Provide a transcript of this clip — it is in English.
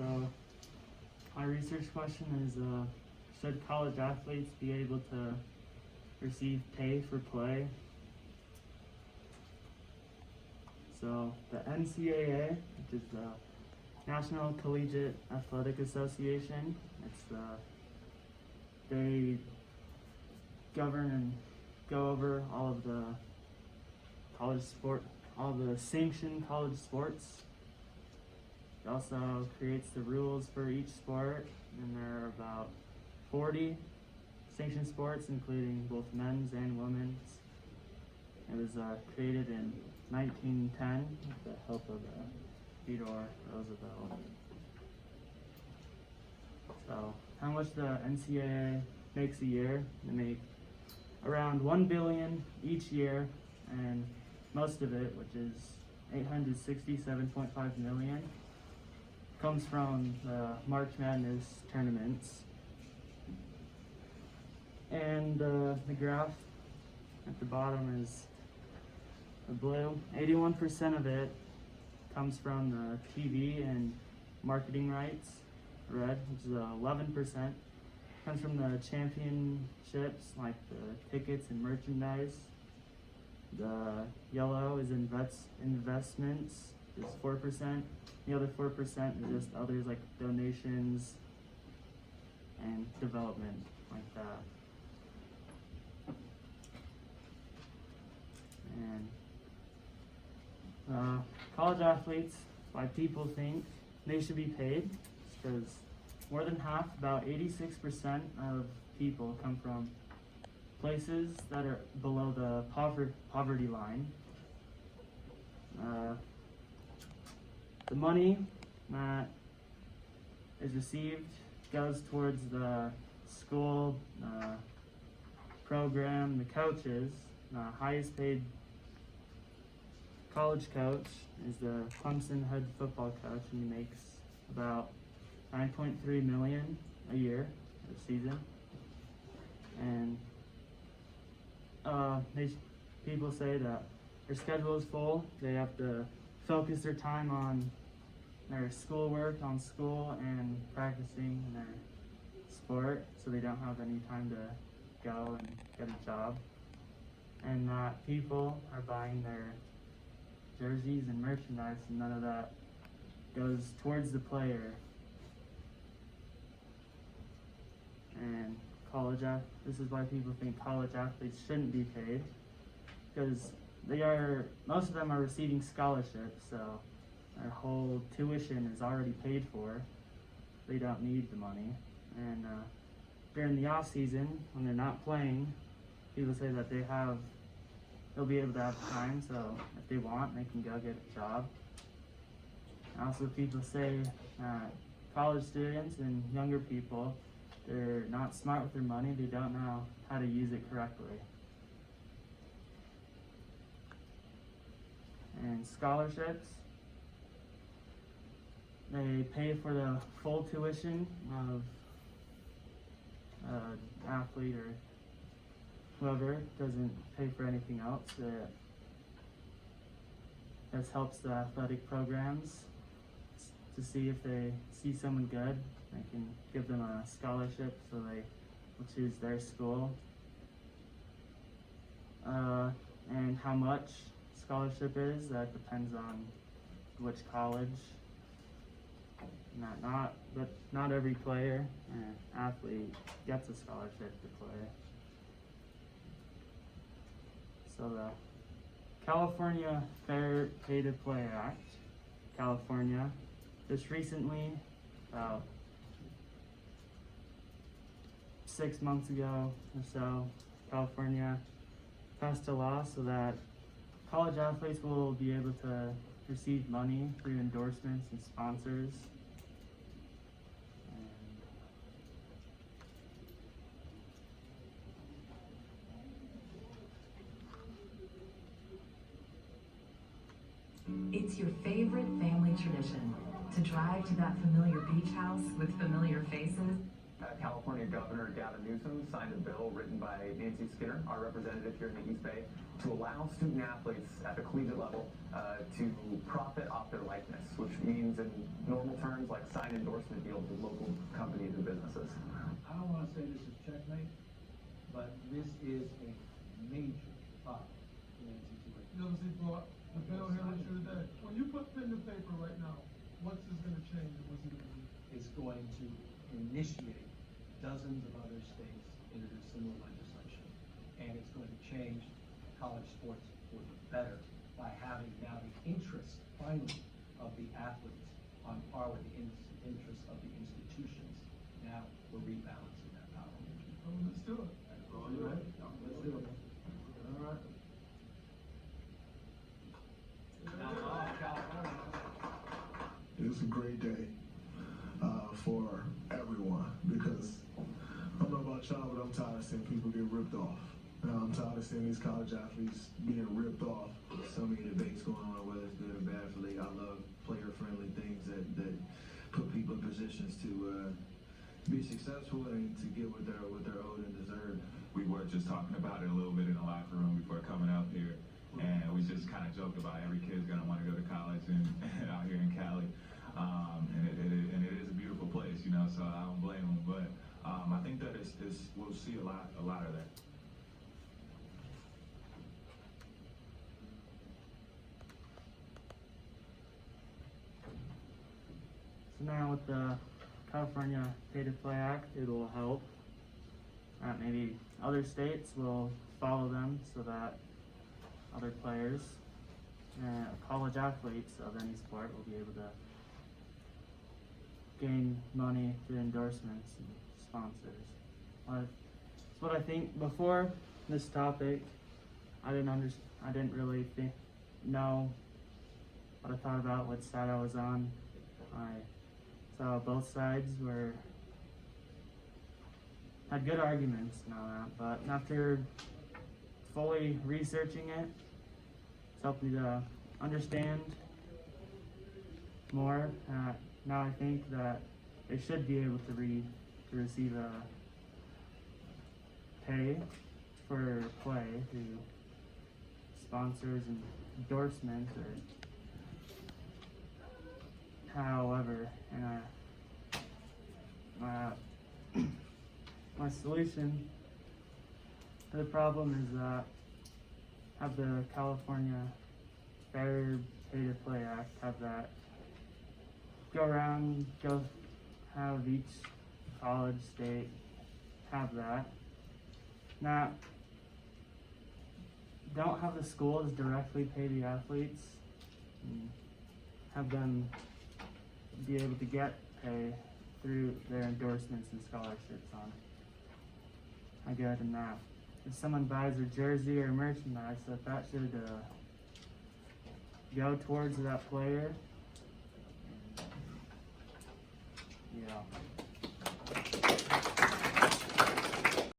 So my research question is, should college athletes be able to receive pay for play? So the NCAA, which is the National Collegiate Athletic Association, they govern and go over all of the all the sanctioned college sports. It also creates the rules for each sport, and there are about 40 sanctioned sports, including both men's and women's. It was created in 1910 with the help of Theodore Roosevelt. So, how much the NCAA makes a year? They make around $1 billion each year, and most of it, which is $867.5 million, comes from the March Madness tournaments. And the graph at the bottom is the blue. 81% of it comes from the TV and marketing rights. Red, which is 11%, comes from the championships, like the tickets and merchandise. The yellow is investments, is 4%. The other 4% is just others like donations and development, like that. And college athletes, why people think they should be paid, because more than half, about 86% of people come from places that are below the poverty line. The money that is received goes towards the school program, the coaches. The highest paid college coach is the Clemson head football coach, and he makes about $9.3 million a year, a season. And people say that their schedule is full. They have to focus their time on their schoolwork, on school, and practicing in their sport, so they don't have any time to go and get a job. And that people are buying their jerseys and merchandise, and none of that goes towards the player. And this is why people think college athletes shouldn't be paid, because most of them are receiving scholarships, so their whole tuition is already paid for. They don't need the money. And during the off season, when they're not playing, people say that they'll be able to have time, so if they want, they can go get a job. Also, people say that college students and younger people, they're not smart with their money, they don't know how to use it correctly. And scholarships, they pay for the full tuition of an athlete or whoever, doesn't pay for anything else. This helps the athletic programs to see if they see someone good, they can give them a scholarship so they will choose their school. And how much scholarship is, that depends on which college. But not every player and athlete gets a scholarship to play. So the California Fair Pay to Play Act, California, just recently, about 6 months ago or so, California passed a law so that college athletes will be able to receive money through endorsements and sponsors. It's your favorite family tradition to drive to that familiar beach house with familiar faces. California Governor Gavin Newsom signed a bill written by Nancy Skinner, our representative here in the East Bay, to allow student athletes at the collegiate level to profit off their likeness, which means in normal terms like signed endorsement deals with local companies and businesses. I don't wanna say this is checkmate, but this is a major problem in NCC. You know, see, bro, the bill here with you today, when you put pen to paper right now, what's this gonna change and what's it gonna do? It's going to initiate dozens of other states into this similar legislation. And it's going to change college sports for the better by having now the interest, finally, of the athletes on par with the interests of the institutions. Now, we're rebalancing that power. Oh, let's do it. You ready? Let's do it. All right. It's a great day for everyone because I don't know about y'all, but I'm tired of seeing people get ripped off. I'm tired of seeing these college athletes being ripped off. So many debates going on, whether it's good or bad for the league. I love player-friendly things that put people in positions to be successful and to get what they're owed and deserved. We were just talking about it a little bit in the locker room before coming up here, and we just kind of joked about every kid's gonna want to go to college and out here in Cali, and it is a beautiful place, you know. So I don't blame them, but I think that we'll see a lot of that. So now with the California Pay to Play Act, it will help. Maybe other states will follow them so that other players, college athletes of any sport will be able to gain money through endorsements and sponsors. It's what I think. Before this topic, I didn't really know what I thought about, what side I was on. I saw both sides had good arguments and all that, but after fully researching it, it's helped me to understand more. Now I think that they should be able to receive a pay for play through sponsors and endorsements or however. And my solution to the problem is that have the California Fair Pay to Play Act, have that go have each college, state have that. Now, don't have the schools directly pay the athletes and have them be able to get pay through their endorsements and scholarships on how good and that. If someone buys a jersey or merchandise, that should go towards that player. Yeah.